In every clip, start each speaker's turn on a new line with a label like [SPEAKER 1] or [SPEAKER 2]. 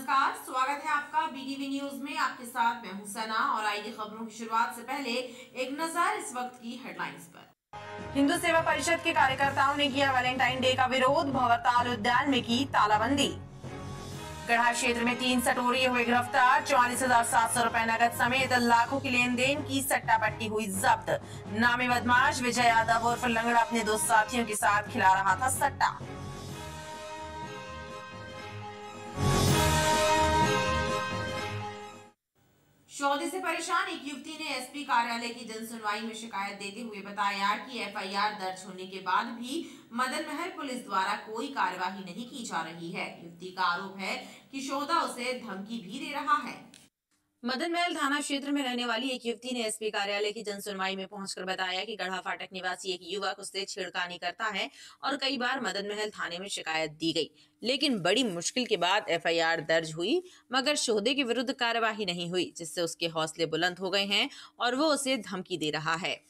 [SPEAKER 1] नमस्कार, स्वागत है आपका बीटीवी न्यूज में। आपके साथ मैं हूं सना और आइए खबरों की शुरुआत से पहले एक नजर इस वक्त की हेडलाइंस पर। हिंदू सेवा परिषद के कार्यकर्ताओं ने किया वैलेंटाइन डे का विरोध, भंवरताल उद्यान में की तालाबंदी। गढ़ा क्षेत्र में 3 सटोरिये हुए गिरफ्तार, 44,700 रुपए नगद समेत लाखों की लेन देन की सट्टा पट्टी हुई जब्त। नामी बदमाश विजय यादव उर्फ लंगड़ा अपने 2 साथियों के साथ खिला रहा था सट्टा। सौदे से परेशान एक युवती ने एसपी कार्यालय की जनसुनवाई में शिकायत देते हुए बताया कि एफआईआर दर्ज होने के बाद भी मदन महल पुलिस द्वारा कोई कार्यवाही नहीं की जा रही है। युवती का आरोप है कि सौदा उसे धमकी भी दे रहा है। मदन महल थाना क्षेत्र में रहने वाली एक युवती ने एसपी कार्यालय की जनसुनवाई में पहुंचकर बताया कि गढ़ा फाटक निवासी एक युवक उससे छेड़खानी करता है और कई बार मदन महल थाने में शिकायत दी गई, लेकिन बड़ी मुश्किल के बाद एफआईआर दर्ज हुई मगर शोधे के विरुद्ध कार्यवाही नहीं हुई, जिससे उसके हौसले बुलंद हो गए हैं और वो उसे धमकी दे रहा है।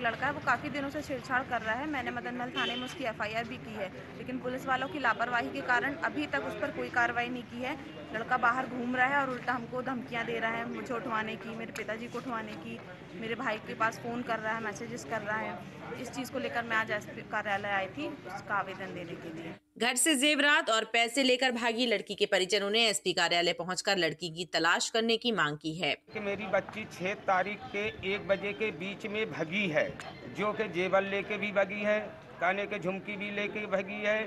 [SPEAKER 2] लड़का है वो काफ़ी दिनों से छेड़छाड़ कर रहा है। मैंने मदन महल थाने में उसकी एफआईआर भी की है, लेकिन पुलिस वालों की लापरवाही के कारण अभी तक उस पर कोई कार्रवाई नहीं की है। लड़का बाहर घूम रहा है और उल्टा हमको धमकियां दे रहा है, मुझे उठवाने की, मेरे पिताजी को उठवाने की, मेरे भाई के पास फ़ोन कर रहा है, मैसेजेस कर रहा है। इस चीज़ को लेकर मैं आज एसपी कार्यालय आई थी उसका आवेदन देने के लिए।
[SPEAKER 1] घर से जेवरात और पैसे लेकर भागी लड़की के परिजनों ने एसपी कार्यालय पहुंचकर लड़की की तलाश करने की मांग की है।
[SPEAKER 3] कि मेरी बच्ची 6 तारीख के 1 बजे के बीच में भगी है, जो कि जेवर लेके भी भगी है, काने के झुमकी भी लेके भगी है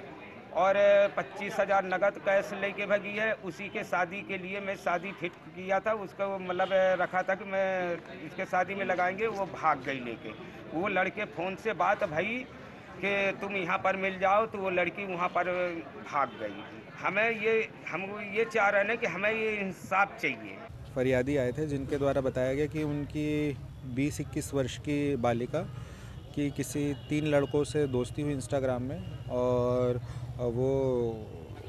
[SPEAKER 3] और 25,000 नगद कैश लेके भगी है। उसी के शादी के लिए मैं शादी फिट किया था, उसको मतलब रखा था कि मैं इसके शादी में लगाएंगे, वो भाग गई लेके। वो लड़के फ़ोन से बात भई कि तुम यहाँ पर मिल जाओ, तो वो लड़की वहाँ पर भाग गई। हम ये चाह रहे हैं कि हमें ये इंसाफ चाहिए।
[SPEAKER 4] फरियादी आए थे जिनके द्वारा बताया गया कि उनकी 20-21 वर्ष की बालिका की किसी 3 लड़कों से दोस्ती हुई इंस्टाग्राम में और वो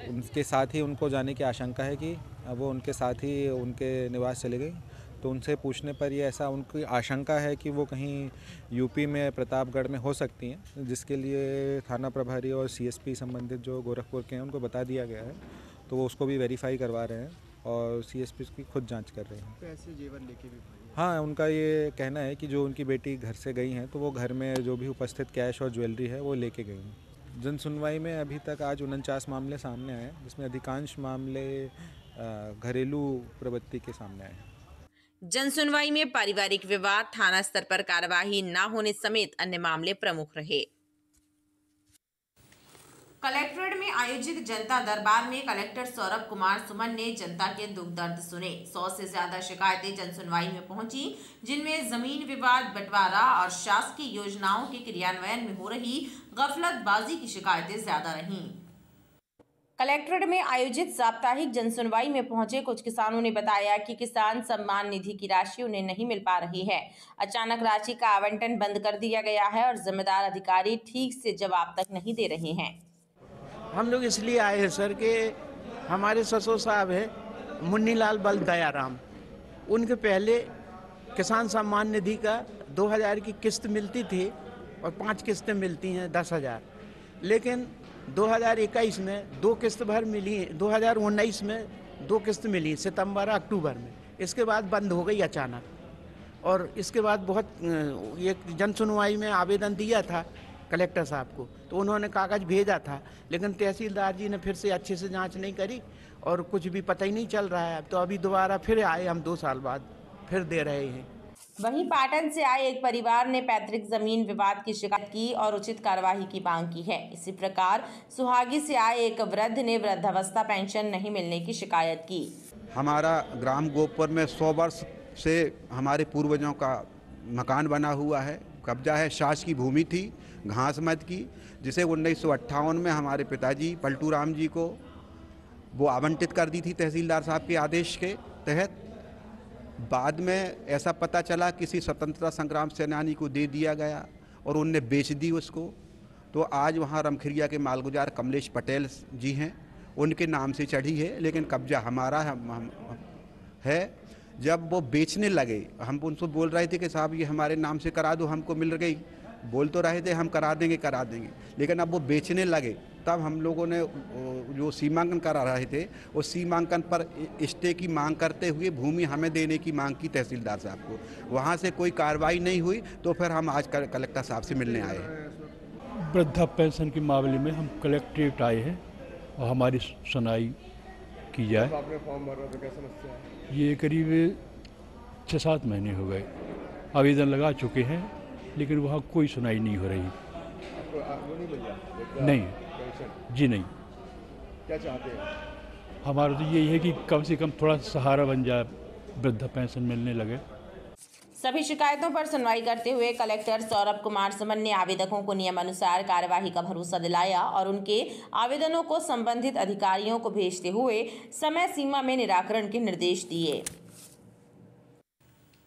[SPEAKER 4] उनके साथ ही उनको जाने की आशंका है कि वो उनके साथ ही उनके निवास चले गई। तो उनसे पूछने पर ये ऐसा उनकी आशंका है कि वो कहीं यूपी में प्रतापगढ़ में हो सकती हैं, जिसके लिए थाना प्रभारी और सीएसपी संबंधित जो गोरखपुर के हैं उनको बता दिया गया है। तो वो उसको भी वेरीफाई करवा रहे हैं और सीएसपी की खुद जांच कर रहे हैं।
[SPEAKER 5] पैसे जेवर लेके भी भाई?
[SPEAKER 4] हाँ, उनका ये कहना है कि जो उनकी बेटी घर से गई हैं तो वो घर में जो भी उपस्थित कैश और ज्वेलरी है वो लेके गई हैं। जन सुनवाई में अभी तक आज 49 मामले सामने आए, जिसमें अधिकांश मामले घरेलू प्रवृत्ति के सामने आए।
[SPEAKER 1] जन सुनवाई में पारिवारिक विवाद, थाना स्तर पर कार्यवाही न होने समेत अन्य मामले प्रमुख रहे। कलेक्ट्रेट में आयोजित जनता दरबार में कलेक्टर सौरभ कुमार सुमन ने जनता के दुख दर्द सुने। 100 से ज्यादा शिकायतें जन सुनवाई में पहुंची, जिनमें जमीन विवाद, बंटवारा और शासकीय योजनाओं के क्रियान्वयन में हो रही गफलतबाजी की शिकायतें ज्यादा रहीं। कलेक्ट्रेट में आयोजित साप्ताहिक जनसुनवाई में पहुंचे कुछ किसानों ने बताया कि किसान सम्मान निधि की राशि उन्हें नहीं मिल पा रही है। अचानक राशि का आवंटन बंद कर दिया गया है और जिम्मेदार अधिकारी ठीक से जवाब तक नहीं दे रहे हैं।
[SPEAKER 5] हम लोग इसलिए आए हैं सर कि हमारे ससुर साहब है मुन्नीलाल बल दयाराम, उनके पहले किसान सम्मान निधि का 2000 की किस्त मिलती थी और 5 किस्तें मिलती हैं 10,000, लेकिन 2021 में 2 किस्त भर मिली, 2019 में 2 किस्त मिली सितंबर अक्टूबर में। इसके बाद बंद हो गई अचानक और इसके बाद बहुत ये जन सुनवाई में आवेदन दिया था कलेक्टर साहब को, तो उन्होंने कागज़ भेजा था, लेकिन तहसीलदार जी ने फिर से अच्छे से जांच नहीं करी और कुछ भी पता ही नहीं चल रहा है। तो अभी दोबारा फिर आए हम 2 साल बाद फिर दे रहे हैं।
[SPEAKER 1] वहीं पाटन से आए एक परिवार ने पैतृक जमीन विवाद की शिकायत की और उचित कार्यवाही की मांग की है। इसी प्रकार सुहागी से आए एक वृद्ध ने वृद्धावस्था पेंशन नहीं मिलने की शिकायत की।
[SPEAKER 6] हमारा ग्राम गोपुर में 100 वर्ष से हमारे पूर्वजों का मकान बना हुआ है, कब्जा है, शासकीय भूमि थी घास मत की, जिसे 1958 में हमारे पिताजी पलटू राम जी को वो आवंटित कर दी थी तहसीलदार साहब के आदेश के तहत। बाद में ऐसा पता चला किसी स्वतंत्रता संग्राम सेनानी को दे दिया गया और उनने बेच दी उसको। तो आज वहाँ रमखिरिया के मालगुजार कमलेश पटेल जी हैं, उनके नाम से चढ़ी है, लेकिन कब्जा हमारा है। जब वो बेचने लगे, हम उनसे बोल रहे थे कि साहब ये हमारे नाम से करा दो, हमको मिल गई, बोल तो रहे थे हम करा देंगे, लेकिन अब वो बेचने लगे तब हम लोगों ने जो सीमांकन करा रहे थे उस सीमांकन पर स्टे की मांग करते हुए भूमि हमें देने की मांग की तहसीलदार साहब को। वहाँ से कोई कार्रवाई नहीं हुई तो फिर हम आज कलेक्टर साहब से मिलने आए हैं।
[SPEAKER 7] वृद्धा पेंशन के मामले में हम कलेक्ट्रेट आए हैं और हमारी सुनवाई की जाए।
[SPEAKER 8] आपने फॉर्म भरा तो क्या समस्या है?
[SPEAKER 7] ये करीब 6-7 महीने हो गए, आवेदन लगा चुके हैं लेकिन वहाँ कोई सुनाई नहीं हो रही।
[SPEAKER 8] आपको नहीं मिल रहा?
[SPEAKER 7] नहीं
[SPEAKER 8] पेंशन?
[SPEAKER 7] जी नहीं।
[SPEAKER 8] क्या चाहते हैं?
[SPEAKER 7] हमारा तो यही है कि कम से कम थोड़ा सहारा बन जाए, वृद्धा पेंशन मिलने लगे।
[SPEAKER 1] सभी शिकायतों पर सुनवाई करते हुए कलेक्टर सौरभ कुमार सुमन ने आवेदकों को नियमानुसार कार्यवाही का भरोसा दिलाया और उनके आवेदनों को संबंधित अधिकारियों को भेजते हुए समय सीमा में निराकरण के निर्देश दिए।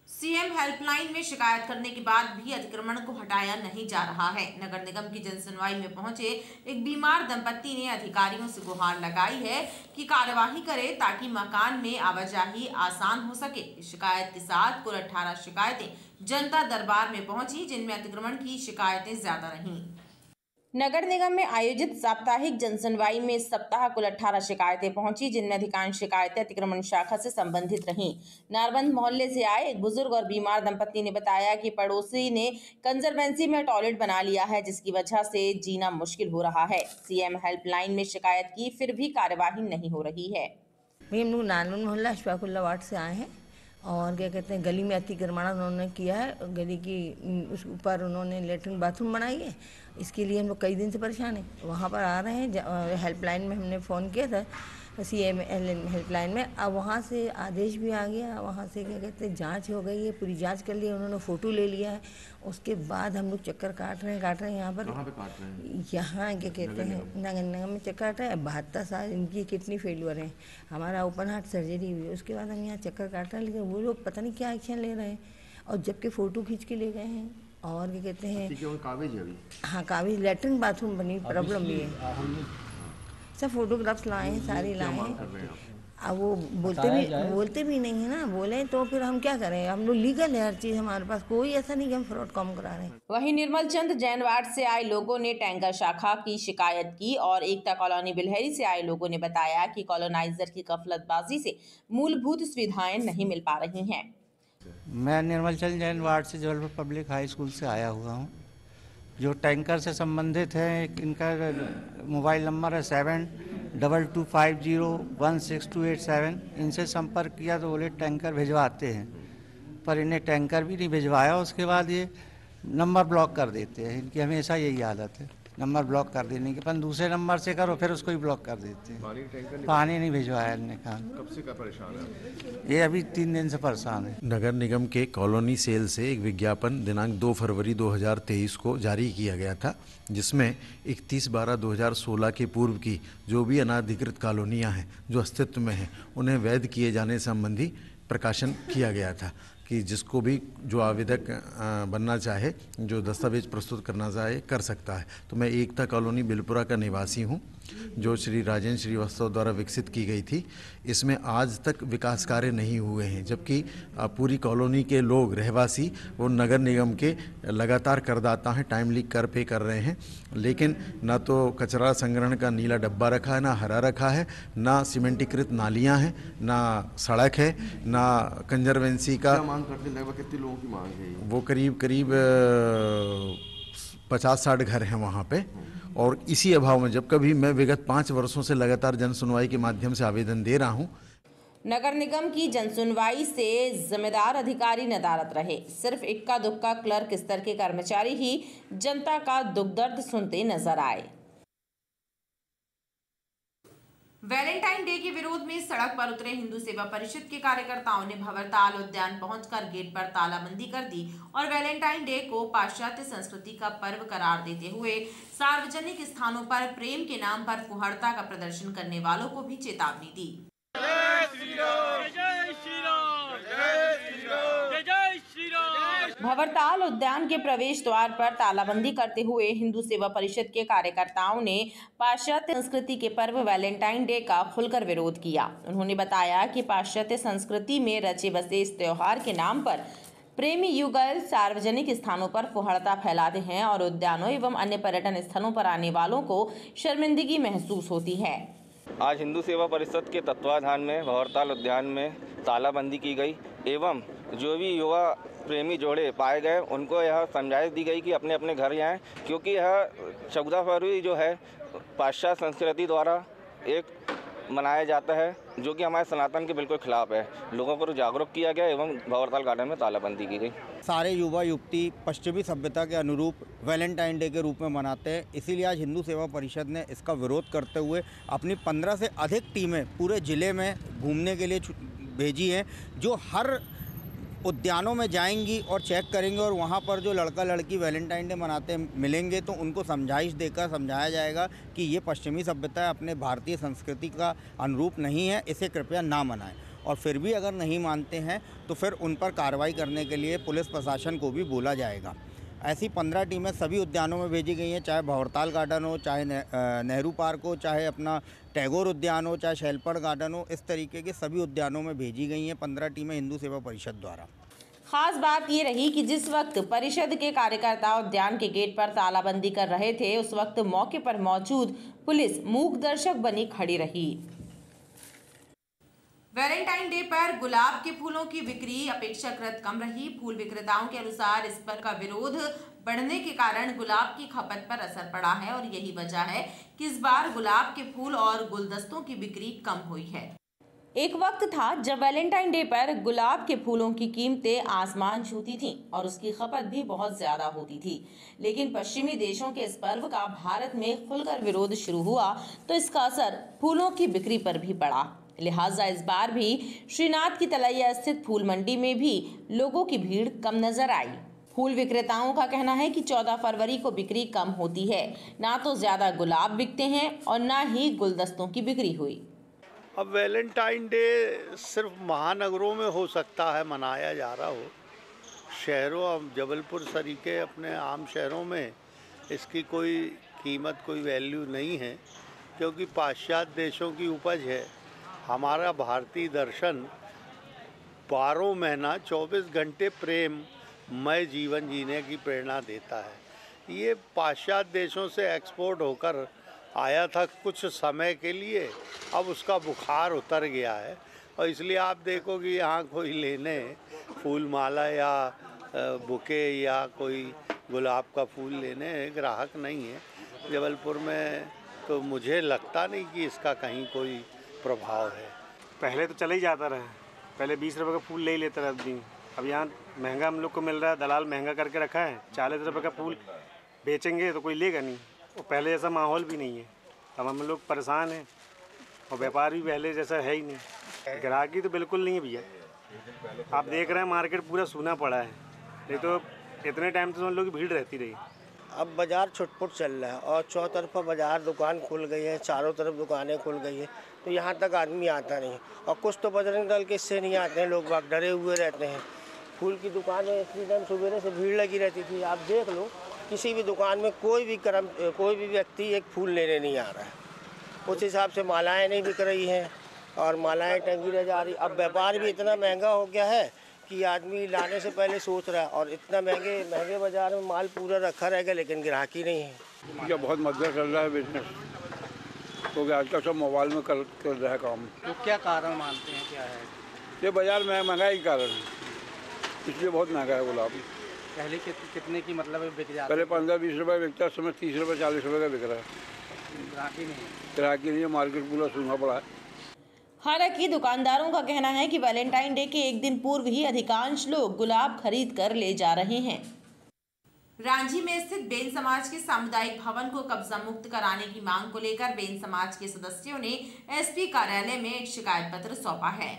[SPEAKER 1] सीएम हेल्पलाइन में शिकायत करने के बाद भी अतिक्रमण को हटाया नहीं जा रहा है। नगर निगम की जनसुनवाई में पहुंचे एक बीमार दंपत्ति ने अधिकारियों से गुहार लगाई है कि कार्यवाही करें ताकि मकान में आवाजाही आसान हो सके। शिकायत के साथ कुल 18 शिकायतें जनता दरबार में पहुंची, जिनमें अतिक्रमण की शिकायतें ज्यादा रहीं। नगर निगम में आयोजित साप्ताहिक जनसुनवाई में इस सप्ताह कुल 18 शिकायतें पहुंची, जिनमें अधिकांश शिकायतें अतिक्रमण शाखा से संबंधित रहीं। नारबंद मोहल्ले से आए एक बुजुर्ग और बीमार दंपत्ति ने बताया कि पड़ोसी ने कंजरवेंसी में टॉयलेट बना लिया है, जिसकी वजह से जीना मुश्किल हो रहा है। सीएम हेल्पलाइन में शिकायत की, फिर भी कार्यवाही नहीं हो रही है।
[SPEAKER 9] हम लोग नारबंद मोहल्ला अशफाकुल्ला वार्ड से आए हैं और क्या कहते हैं, गली में अतिक्रमण उन्होंने किया है। गली की उस ऊपर उन्होंने लेटरिन बाथरूम बनाई है। इसके लिए हम लोग कई दिन से परेशान हैं। वहाँ पर आ रहे हैं, हेल्पलाइन में हमने फ़ोन किया था, सीएम हेल्पलाइन में। अब वहाँ से आदेश भी आ गया, वहाँ से क्या कहते हैं जांच हो गई है, पूरी जांच कर ली है, उन्होंने फ़ोटो ले लिया है। उसके बाद हम लोग चक्कर काट रहे हैं यहाँ पर।
[SPEAKER 8] कहाँ पे काट रहे हैं?
[SPEAKER 9] यहाँ क्या कहते हैं, नगर निगम में चक्कर काट रहे हैं। 72 साल इनकी किडनी फेलियर है, हमारा ओपन हार्ट सर्जरी हुई है। उसके बाद हम यहाँ चक्कर काट रहे हैं, लेकिन वो लोग पता नहीं क्या एक्शन ले रहे हैं। और जबकि फ़ोटो खींच के ले गए हैं। और क्या कहते हैं,
[SPEAKER 8] कागज है अभी?
[SPEAKER 9] हाँ कागज, लेटरिन बाथरूम बनी प्रॉब्लम भी है। सब फोटोग्राफ्स लाए हैं, सारे लाए हैं। अब वो बोलते भी नहीं है ना, बोले तो फिर हम क्या करें। हम लोग लीगल है हर चीज़ हमारे पास, कोई ऐसा नहीं कि हम फ्रॉड काम करा रहे हैं।
[SPEAKER 1] वहीं निर्मल चंद जैन वार्ड से आए लोगों ने टैंकर शाखा की शिकायत की और एकता कॉलोनी बिलहरी से आए लोगों ने बताया कि कॉलोनाइजर की गफलतबाजी से मूलभूत सुविधाएं नहीं मिल पा रही हैं।
[SPEAKER 10] मैं निर्मल चंद जैन वार्ड से जबलपुर पब्लिक हाई स्कूल से आया हुआ हूँ। जो टैंकर से संबंधित है, इनका मोबाइल नंबर है 7225016287। इनसे संपर्क किया तो बोले टैंकर भिजवाते हैं, पर इन्हें टैंकर भी नहीं भिजवाया। उसके बाद ये नंबर ब्लॉक कर देते हैं। इनकी हमेशा यही आदत है, नंबर ब्लॉक कर देने के, पर दूसरे नंबर से करो फिर उसको ही ब्लॉक कर देते हैं। पानी नहीं भिजवाया इनने कहा।
[SPEAKER 8] कब से का परेशान है?
[SPEAKER 10] ये अभी 3 दिन से परेशान है।
[SPEAKER 11] नगर निगम के कॉलोनी सेल से एक विज्ञापन दिनांक 2 फरवरी 2023 को जारी किया गया था, जिसमें 31/12/2016 के पूर्व की जो भी अनाधिकृत कॉलोनियां हैं जो अस्तित्व में हैं, उन्हें वैध किए जाने संबंधी प्रकाशन किया गया था कि जिसको भी जो आवेदक बनना चाहे, जो दस्तावेज प्रस्तुत करना चाहे, कर सकता है। तो मैं एकता कॉलोनी बिलपुरा का निवासी हूं, जो श्री राजेंद्र श्रीवास्तव द्वारा विकसित की गई थी। इसमें आज तक विकास कार्य नहीं हुए हैं, जबकि पूरी कॉलोनी के लोग रहवासी वो नगर निगम के लगातार करदाता हैं, टाइमली कर पे कर रहे हैं, लेकिन ना तो कचरा संग्रहण का नीला डब्बा रखा है, ना हरा रखा है, ना सीमेंटीकृत नालियाँ हैं, ना सड़क है, ना कंजरवेंसी का।
[SPEAKER 8] मांग करते लगभग कितने लोगों की मांग है?
[SPEAKER 11] वो करीब 50-60 घर हैं वहाँ पे। और इसी अभाव में जब कभी मैं विगत 5 वर्षों से लगातार जन सुनवाई के माध्यम से आवेदन दे रहा हूँ।
[SPEAKER 1] नगर निगम की जनसुनवाई से जिम्मेदार अधिकारी नदारद रहे। सिर्फ इक्का दुक्का क्लर्क स्तर के कर्मचारी ही जनता का दुख दर्द सुनते नजर आए। वैलेंटाइन डे के विरोध में सड़क पर उतरे हिंदू सेवा परिषद के कार्यकर्ताओं ने भंवरताल उद्यान पहुंचकर गेट पर तालाबंदी कर दी और वैलेंटाइन डे को पाश्चात्य संस्कृति का पर्व करार देते हुए सार्वजनिक स्थानों पर प्रेम के नाम पर फुहड़ता का प्रदर्शन करने वालों को भी चेतावनी दी। भंवरताल उद्यान के प्रवेश द्वार पर तालाबंदी करते हुए हिंदू सेवा परिषद के कार्यकर्ताओं ने पाश्चात्य संस्कृति के पर्व वैलेंटाइन डे का खुलकर विरोध किया। उन्होंने बताया कि पाश्चात्य संस्कृति में रचे बसे इस त्योहार के नाम पर प्रेमी युगल सार्वजनिक स्थानों पर फुहड़ता फैलाते हैं और उद्यानों एवं अन्य पर्यटन स्थलों पर आने वालों को शर्मिंदगी महसूस होती है।
[SPEAKER 12] आज हिंदू सेवा परिषद के तत्वाधान में भंवरताल उद्यान में तालाबंदी की गई एवं जो भी युवा प्रेमी जोड़े पाए गए उनको यह समझाइश दी गई कि अपने अपने घर जाएं, क्योंकि यह 14 फरवरी जो है पाश्चात्य संस्कृति द्वारा एक मनाया जाता है जो कि हमारे सनातन के बिल्कुल खिलाफ है। लोगों को जागरूक किया गया एवं भंवरताल गार्डन में तालाबंदी की गई।
[SPEAKER 13] सारे युवा युवती पश्चिमी सभ्यता के अनुरूप वैलेंटाइन डे के रूप में मनाते हैं, इसीलिए आज हिंदू सेवा परिषद ने इसका विरोध करते हुए अपनी 15 से अधिक टीमें पूरे ज़िले में घूमने के लिए भेजी हैं, जो हर उद्यानों में जाएंगी और चेक करेंगे और वहाँ पर जो लड़का लड़की वैलेंटाइन डे मनाते मिलेंगे तो उनको समझाइश देकर समझाया जाएगा कि ये पश्चिमी सभ्यता अपने भारतीय संस्कृति का अनुरूप नहीं है, इसे कृपया ना मनाएं। और फिर भी अगर नहीं मानते हैं तो फिर उन पर कार्रवाई करने के लिए पुलिस प्रशासन को भी बोला जाएगा। ऐसी 15 टीमें सभी उद्यानों में भेजी गई हैं, चाहे भंवरताल गार्डन हो, चाहे नेहरू पार्क हो, चाहे अपना टैगोर उद्यान हो, चाहे शैलपड़ गार्डन हो। इस तरीके के सभी उद्यानों में भेजी गई हैं 15 टीमें हिंदू सेवा परिषद द्वारा।
[SPEAKER 1] खास बात ये रही कि जिस वक्त परिषद के कार्यकर्ता उद्यान के गेट पर तालाबंदी कर रहे थे, उस वक्त मौके पर मौजूद पुलिस मूक दर्शक बनी खड़ी रही। वैलेंटाइन डे पर गुलाब के फूलों की बिक्री अपेक्षाकृत कम रही। फूल विक्रेताओं के अनुसार इस पर का विरोध बढ़ने के कारण गुलाब की खपत पर असर पड़ा है और यही वजह है कि इस बार गुलाब के फूल और गुलदस्तों की बिक्री कम हुई है। एक वक्त था जब वैलेंटाइन डे पर गुलाब के फूलों की कीमतें आसमान छूती थीं और उसकी खपत भी बहुत ज्यादा होती थी, लेकिन पश्चिमी देशों के इस पर्व का भारत में खुलकर विरोध शुरू हुआ तो इसका असर फूलों की बिक्री पर भी पड़ा। लिहाजा इस बार भी श्रीनाथ की तलैया स्थित फूल मंडी में भी लोगों की भीड़ कम नजर आई। फूल विक्रेताओं का कहना है कि 14 फरवरी को बिक्री कम होती है, ना तो ज्यादा गुलाब बिकते हैं और ना ही गुलदस्तों की बिक्री हुई।
[SPEAKER 14] अब वैलेंटाइन डे सिर्फ महानगरों में हो सकता है मनाया जा रहा हो, शहरों अब जबलपुर सरीके अपने आम शहरों में इसकी कोई कीमत कोई वैल्यू नहीं है, क्योंकि पाश्चात्य देशों की उपज है। हमारा भारतीय दर्शन 12 महीना 24 घंटे प्रेममय जीवन जीने की प्रेरणा देता है। ये पाश्चात्य देशों से एक्सपोर्ट होकर आया था कुछ समय के लिए, अब उसका बुखार उतर गया है और इसलिए आप देखो कि यहाँ कोई लेने फूल माला या बुके या कोई गुलाब का फूल लेने ग्राहक नहीं है जबलपुर में। तो मुझे लगता नहीं कि इसका कहीं कोई प्रभाव है।
[SPEAKER 15] पहले तो चला ही जाता रहा, पहले 20 रुपये का फूल ले ही लेता रहा आदमी। अब यहाँ महंगा हम लोग को मिल रहा है, दलाल महंगा करके रखा है। 40 रुपये का फूल बेचेंगे तो कोई लेगा नहीं, और पहले जैसा माहौल भी नहीं है। अब हम लोग परेशान हैं और व्यापार भी पहले जैसा है ही नहीं। ग्राहकी तो बिल्कुल नहीं है भैया। आप देख रहे हैं मार्केट पूरा सूना पड़ा है, नहीं तो इतने टाइम तो हम लोग की भीड़ रहती रही।
[SPEAKER 16] अब बाज़ार छुटपुट चल रहा है और चौतरफा बाज़ार दुकान खुल गई है, चारों तरफ दुकानें खुल गई है, तो यहाँ तक आदमी आता नहीं। और कुछ तो बजरंग दल के इससे नहीं आते हैं, लोग बाग डरे हुए रहते हैं। फूल की दुकान में इतनी टाइम सुबह से भीड़ लगी रहती थी। आप देख लो किसी भी दुकान में कोई भी व्यक्ति एक फूल लेने नहीं आ रहा है। उस हिसाब से मालाएँ नहीं बिक रही हैं और मालाएँ टंगी रह जा रही। अब व्यापार भी इतना महंगा हो गया है कि आदमी लाने से पहले सोच रहा है, और इतना महंगे बाजार में माल पूरा रखा रहेगा लेकिन ग्राहकी नहीं है।
[SPEAKER 17] क्या बहुत मदद कर रहा है बिजनेस, क्योंकि आजकल सब मोबाइल में कर रहा है काम।
[SPEAKER 16] तो क्या कारण मानते हैं, क्या है?
[SPEAKER 17] ये बाजार में महंगाई के कारण, इसलिए बहुत महंगा है गुलाब।
[SPEAKER 16] पहले कितने की मतलब बिक जाता?
[SPEAKER 17] पहले 15-20 रुपये बिकता, उस समय 30 रुपये 40 रुपये का बिक रहा है। ग्राहकी नहीं है, मार्केट पूरा सूना पड़ा है।
[SPEAKER 1] हालांकि दुकानदारों का कहना है कि वैलेंटाइन डे के एक दिन पूर्व ही अधिकांश लोग गुलाब खरीद कर ले जा रहे हैं। रांची में स्थित बेन समाज के सामुदायिक भवन को कब्जा मुक्त कराने की मांग को लेकर बेन समाज के सदस्यों ने एसपी कार्यालय में एक शिकायत पत्र सौंपा है।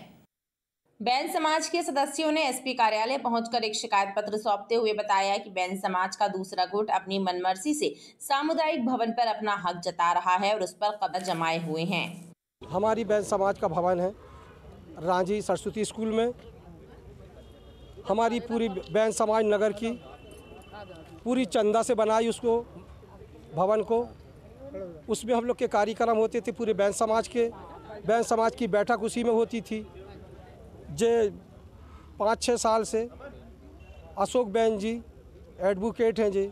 [SPEAKER 1] बेन समाज के सदस्यों ने एसपी कार्यालय पहुंचकर एक शिकायत पत्र सौंपते हुए बताया कि बेन समाज का दूसरा गुट अपनी मनमर्जी से सामुदायिक भवन पर अपना हक जता रहा है और उस पर कब्जा जमाए हुए हैं।
[SPEAKER 18] हमारी बैन समाज का भवन है रांची सरस्वती स्कूल में। हमारी पूरी बैन समाज नगर की पूरी चंदा से बनाई उसको भवन को। उसमें हम लोग के कार्यक्रम होते थे पूरे बैन समाज के। बैन समाज की बैठक उसी में होती थी। जे 5-6 साल से अशोक बहन जी एडवोकेट हैं जी,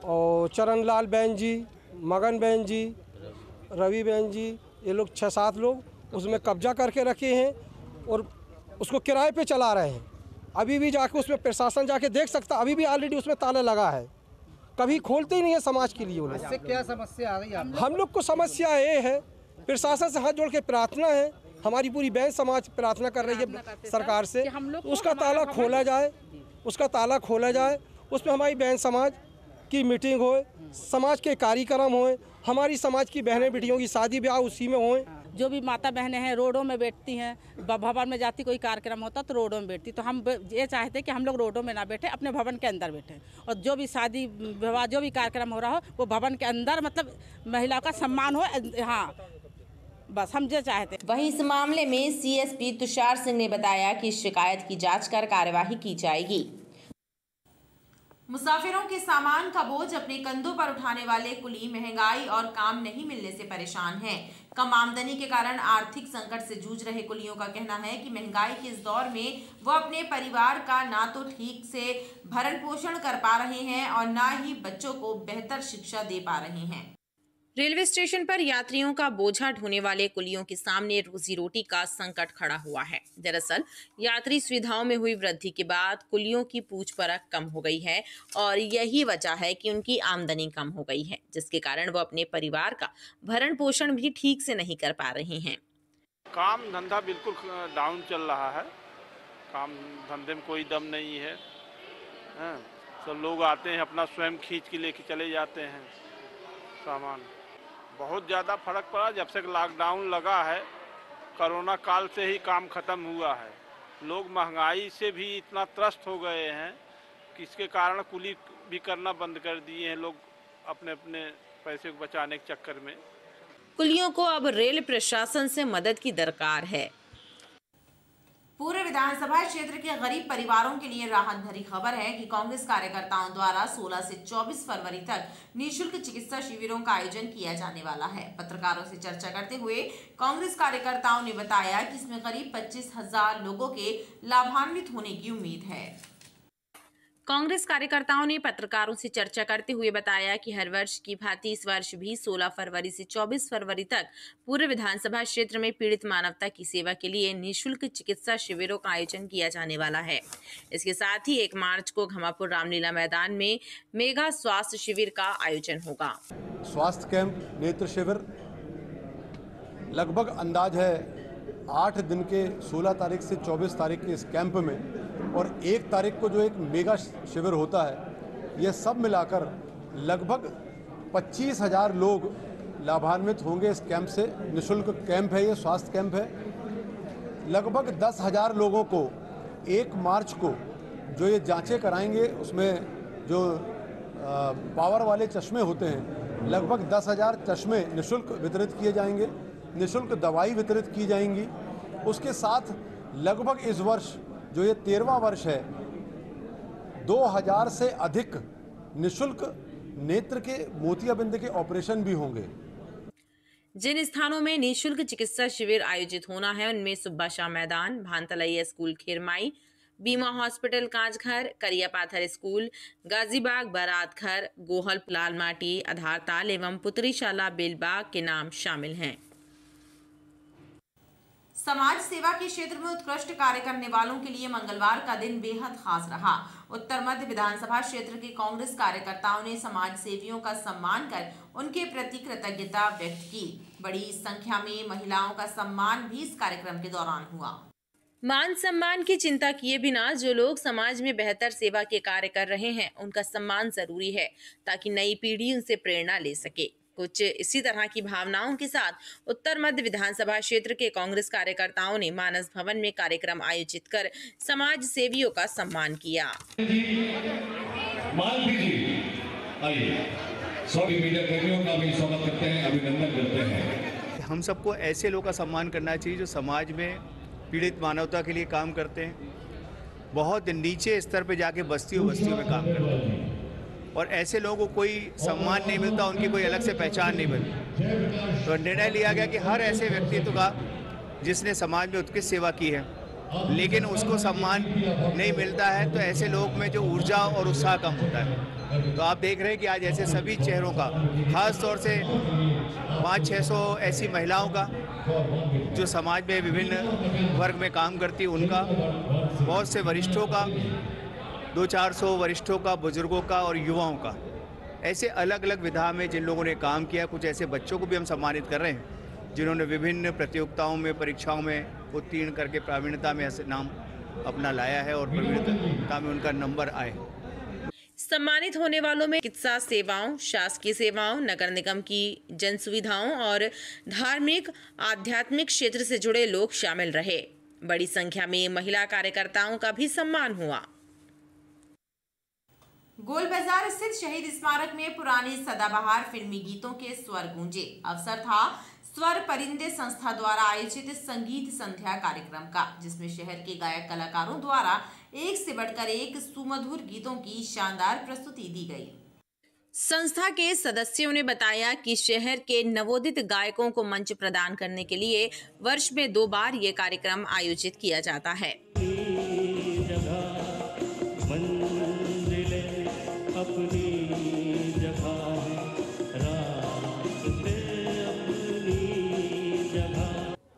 [SPEAKER 18] और चरण लाल बहन जी, मगन बहन जी, रवि बहन जी, ये लोग 6-7 लोग उसमें कब्जा करके रखे हैं और उसको किराए पे चला रहे हैं। अभी भी जाके उसमें प्रशासन जाके देख सकता, अभी भी ऑलरेडी उसमें ताला लगा है, कभी खोलते ही नहीं है समाज के लिए।
[SPEAKER 19] इससे क्या समस्या आ गई आपको?
[SPEAKER 18] हम लोग को समस्या ये है, प्रशासन से हाथ जोड़ के प्रार्थना है, हमारी पूरी बहन समाज प्रार्थना कर रही है सरकार से, उसका ताला खोला जाए, उसका ताला खोला जाए, उसमें हमारी बहन समाज की मीटिंग होए, समाज के कार्यक्रम होए, हमारी समाज की बहनें बेटियों की शादी ब्याह उसी में होए।
[SPEAKER 20] जो भी माता बहनें हैं रोडों में बैठती हैं, भवन में जाती, कोई कार्यक्रम होता तो रोडों में बैठती, तो हम ये चाहते हैं कि हम लोग रोडों में ना बैठे, अपने भवन के अंदर बैठे, और जो भी शादी विवाह जो भी कार्यक्रम हो रहा हो वो भवन के अंदर, मतलब महिला का सम्मान हो। हाँ, बस हम जो चाहते हैं।
[SPEAKER 1] वहीं इस मामले में सीएसपी तुषार सिंह ने बताया कि शिकायत की जांच कर कार्यवाही की जाएगी। मुसाफिरों के सामान का बोझ अपने कंधों पर उठाने वाले कुली महंगाई और काम नहीं मिलने से परेशान हैं। कम आमदनी के कारण आर्थिक संकट से जूझ रहे कुलियों का कहना है कि महंगाई के इस दौर में वो अपने परिवार का ना तो ठीक से भरण पोषण कर पा रहे हैं और ना ही बच्चों को बेहतर शिक्षा दे पा रहे हैं। रेलवे स्टेशन पर यात्रियों का बोझा ढोने वाले कुलियों के सामने रोजी रोटी का संकट खड़ा हुआ है। दरअसल यात्री सुविधाओं में हुई वृद्धि के बाद कुलियों की पूछ परख कम हो गई है और यही वजह है कि उनकी आमदनी कम हो गई है, जिसके कारण वो अपने परिवार का भरण पोषण भी ठीक से नहीं कर पा रहे हैं।
[SPEAKER 21] काम धंधा बिल्कुल डाउन चल रहा है, काम धंधे में कोई दम नहीं है। सब लोग आते हैं अपना स्वयं खींच के लेके चले जाते हैं सामान। बहुत ज़्यादा फर्क पड़ा जब से लॉकडाउन लगा है, कोरोना काल से ही काम खत्म हुआ है। लोग महंगाई से भी इतना त्रस्त हो गए हैं कि इसके कारण कुली भी करना बंद कर दिए हैं लोग अपने अपने पैसे को बचाने के चक्कर में।
[SPEAKER 1] कुलियों को अब रेल प्रशासन से मदद की दरकार है। पूरे विधानसभा क्षेत्र के गरीब परिवारों के लिए राहत भरी खबर है कि कांग्रेस कार्यकर्ताओं द्वारा 16 से 24 फरवरी तक निःशुल्क चिकित्सा शिविरों का आयोजन किया जाने वाला है। पत्रकारों से चर्चा करते हुए कांग्रेस कार्यकर्ताओं ने बताया कि इसमें करीब 25,000 लोगों के लाभान्वित होने की उम्मीद है। कांग्रेस कार्यकर्ताओं ने पत्रकारों से चर्चा करते हुए बताया कि हर वर्ष की भांति इस वर्ष भी 16 फरवरी से 24 फरवरी तक पूरे विधानसभा क्षेत्र में पीड़ित मानवता की सेवा के लिए निःशुल्क चिकित्सा शिविरों का आयोजन किया जाने वाला है। इसके साथ ही 1 मार्च को घमापुर रामलीला मैदान में मेगा स्वास्थ्य शिविर का आयोजन होगा।
[SPEAKER 22] स्वास्थ्य कैंप, नेत्र शिविर लगभग अंदाज है 8 दिन के 16 तारीख से 24 तारीख के इस कैंप में, और 1 तारीख को जो एक मेगा शिविर होता है, ये सब मिलाकर लगभग 25,000 लोग लाभान्वित होंगे इस कैंप से। निःशुल्क कैंप है, ये स्वास्थ्य कैंप है। लगभग 10,000 लोगों को 1 मार्च को जो ये जांचें कराएंगे, उसमें जो पावर वाले चश्मे होते हैं, लगभग 10,000 चश्मे निःशुल्क वितरित किए जाएंगे, निःशुल्क दवाई वितरित की जाएंगी। उसके साथ लगभग इस वर्ष जो ये 13वां वर्ष है, 2000 से अधिक निःशुल्क नेत्र के मोतियाबिंद के ऑपरेशन भी होंगे।
[SPEAKER 1] जिन स्थानों में निःशुल्क चिकित्सा शिविर आयोजित होना है उनमें सुब्बा शाह मैदान, भानतलैया स्कूल खीरमाई, बीमा हॉस्पिटल कांचघर, करिया पाथर स्कूल, गाजीबाग बारात घर, गोहल लालमाटी, आधारताल एवं पुत्रीशाला बेलबाग के नाम शामिल हैं। समाज सेवा के क्षेत्र में उत्कृष्ट कार्य करने वालों के लिए मंगलवार का दिन बेहद खास रहा। उत्तर मध्य विधानसभा क्षेत्र के कांग्रेस कार्यकर्ताओं ने समाज सेवियों का सम्मान कर उनके प्रति कृतज्ञता व्यक्त की। बड़ी संख्या में महिलाओं का सम्मान भी इस कार्यक्रम के दौरान हुआ। मान सम्मान की चिंता किए बिना जो लोग समाज में बेहतर सेवा के कार्य कर रहे हैं, उनका सम्मान जरूरी है ताकि नई पीढ़ी उनसे प्रेरणा ले सके। कुछ इसी तरह की भावनाओं के साथ उत्तर मध्य विधानसभा क्षेत्र के कांग्रेस कार्यकर्ताओं ने मानस भवन में कार्यक्रम आयोजित कर समाज सेवियों का सम्मान किया।
[SPEAKER 23] मीडिया कर्मियों का भी स्वागत करते हैं, अभिनंदन करते हैं।
[SPEAKER 24] हम सबको ऐसे लोगों का सम्मान करना चाहिए जो समाज में पीड़ित मानवता के लिए काम करते हैं, बहुत नीचे स्तर पर जाके बस्तियों में काम करते हैं, और ऐसे लोगों को कोई सम्मान नहीं मिलता, उनकी कोई अलग से पहचान नहीं बनती। तो निर्णय लिया गया कि हर ऐसे व्यक्तित्व का जिसने समाज में उत्कृष्ट सेवा की है लेकिन उसको सम्मान नहीं मिलता है, तो ऐसे लोग में जो ऊर्जा और उत्साह कम होता है। तो आप देख रहे हैं कि आज ऐसे सभी चेहरों का, खास तौर से 500-600 ऐसी महिलाओं का जो समाज में विभिन्न वर्ग में काम करती है उनका, बहुत से वरिष्ठों का, 200-400 वरिष्ठों का, बुजुर्गों का और युवाओं का, ऐसे अलग अलग विधा में जिन लोगों ने काम किया। कुछ ऐसे बच्चों को भी हम सम्मानित कर रहे हैं जिन्होंने विभिन्न प्रतियोगिताओं में, परीक्षाओं में उत्तीर्ण करके प्रावीण्यता में नाम अपना लाया है और प्रावीण्यता में उनका नंबर आए।
[SPEAKER 1] सम्मानित होने वालों में चिकित्सा सेवाओं, शासकीय सेवाओं, नगर निगम की जन सुविधाओं और धार्मिक आध्यात्मिक क्षेत्र से जुड़े लोग शामिल रहे। बड़ी संख्या में महिला कार्यकर्ताओं का भी सम्मान हुआ। गोल बाजार स्थित शहीद स्मारक में पुराने सदाबहार फिल्मी गीतों के स्वर गूंजे। अवसर था स्वर परिंदे संस्था द्वारा आयोजित संगीत संध्या कार्यक्रम का, जिसमें शहर के गायक कलाकारों द्वारा एक से बढ़कर एक सुमधुर गीतों की शानदार प्रस्तुति दी गई। संस्था के सदस्यों ने बताया कि शहर के नवोदित गायकों को मंच प्रदान करने के लिए वर्ष में 2 बार ये कार्यक्रम आयोजित किया जाता है।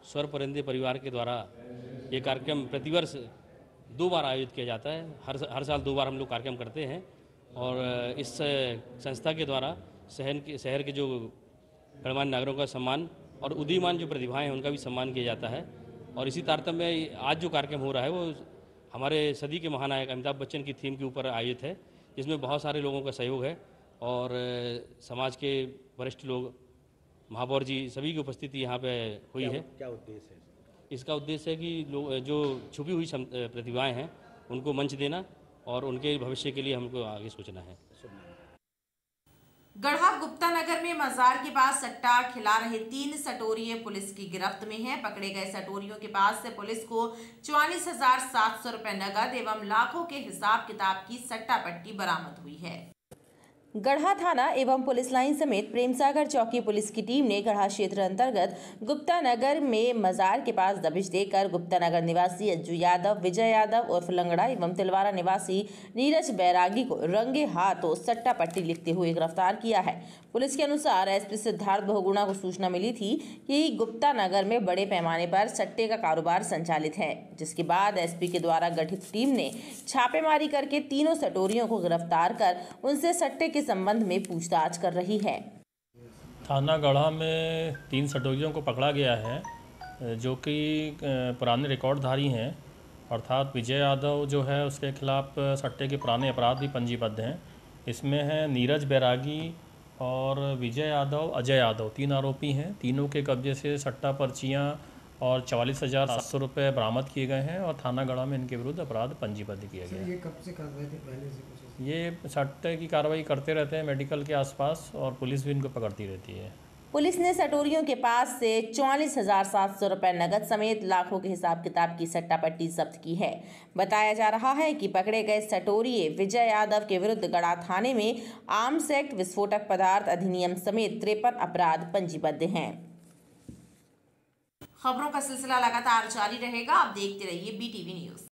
[SPEAKER 2] स्वर परिंदे परिवार के द्वारा ये कार्यक्रम प्रतिवर्ष 2 बार आयोजित किया जाता है। हर साल 2 बार हम लोग कार्यक्रम करते हैं और इस संस्था के द्वारा शहर के जो गणमान्य नागरिकों का सम्मान और उदीयमान जो प्रतिभाएं हैं उनका भी सम्मान किया जाता है। और इसी तारतम्य में आज जो कार्यक्रम हो रहा है वो हमारे सदी के महानायक अमिताभ बच्चन की थीम के ऊपर आयोजित है, जिसमें बहुत सारे लोगों का सहयोग है और समाज के वरिष्ठ लोग, महापौर जी, सभी की उपस्थिति यहाँ पे हुई है।
[SPEAKER 3] क्या उद्देश्य है?
[SPEAKER 2] इसका उद्देश्य है कि लोग जो छुपी हुई प्रतिभाएं हैं उनको मंच देना और उनके भविष्य के लिए हमको आगे सोचना है।
[SPEAKER 1] गढ़ा गुप्ता नगर में मजार के पास सट्टा खिला रहे 3 सटोरिये पुलिस की गिरफ्त में हैं। पकड़े गए सटोरियों के पास से पुलिस को 44,700 रुपए नगद एवं लाखों के हिसाब किताब की सट्टा पट्टी बरामद हुई है। गढ़ा थाना एवं पुलिस लाइन समेत प्रेमसागर चौकी पुलिस की टीम ने गढ़ा क्षेत्र अंतर्गत गुप्ता नगर में मजार के पास दबिश देकर गुप्ता नगर निवासी अज्जू यादव, विजय यादव उर्फ लंगड़ा एवं तिलवारा निवासी नीरज बैरागी को रंगे हाथों सट्टा पट्टी लिखते हुए गिरफ्तार किया है। पुलिस के अनुसार एसपी सिद्धार्थ बहुगुणा को सूचना मिली थी कि गुप्ता नगर में बड़े पैमाने पर सट्टे का कारोबार संचालित है, जिसके बाद एसपी के द्वारा गठित टीम ने छापेमारी करके तीनों सटोरियों को गिरफ्तार कर उनसे सट्टे के संबंध में पूछताछ कर रही है।
[SPEAKER 4] थाना गढ़ा में 3 सटोरियों को पकड़ा गया है जो कि पुराने रिकॉर्डधारी हैं, अर्थात विजय यादव जो है उसके खिलाफ सट्टे के पुराने अपराध भी पंजीबद्ध हैं। इसमें है नीरज बैरागी और विजय यादव, अजय यादव, 3 आरोपी हैं। तीनों के कब्जे से सट्टा पर्चियाँ और 44,700 रुपये बरामद किए गए हैं और थाना गढ़ा में इनके विरुद्ध अपराध पंजीबद्ध किया गया है।
[SPEAKER 19] ये कब से कर रहे थे? पहले से कुछ
[SPEAKER 4] ये सट्टे की कार्रवाई करते रहते हैं मेडिकल के आसपास और पुलिस भी इनको पकड़ती रहती है।
[SPEAKER 1] पुलिस ने सटोरियों के पास से 44,700 रुपए नगद समेत लाखों के हिसाब किताब की सट्टा पट्टी जब्त की है। बताया जा रहा है कि पकड़े गए सटोरिये विजय यादव के विरुद्ध गढ़ा थाने में आर्म्स एक्ट, विस्फोटक पदार्थ अधिनियम समेत 53 अपराध पंजीबद्ध हैं। खबरों का सिलसिला लगातार जारी रहेगा। आप देखते रहिए BTV न्यूज।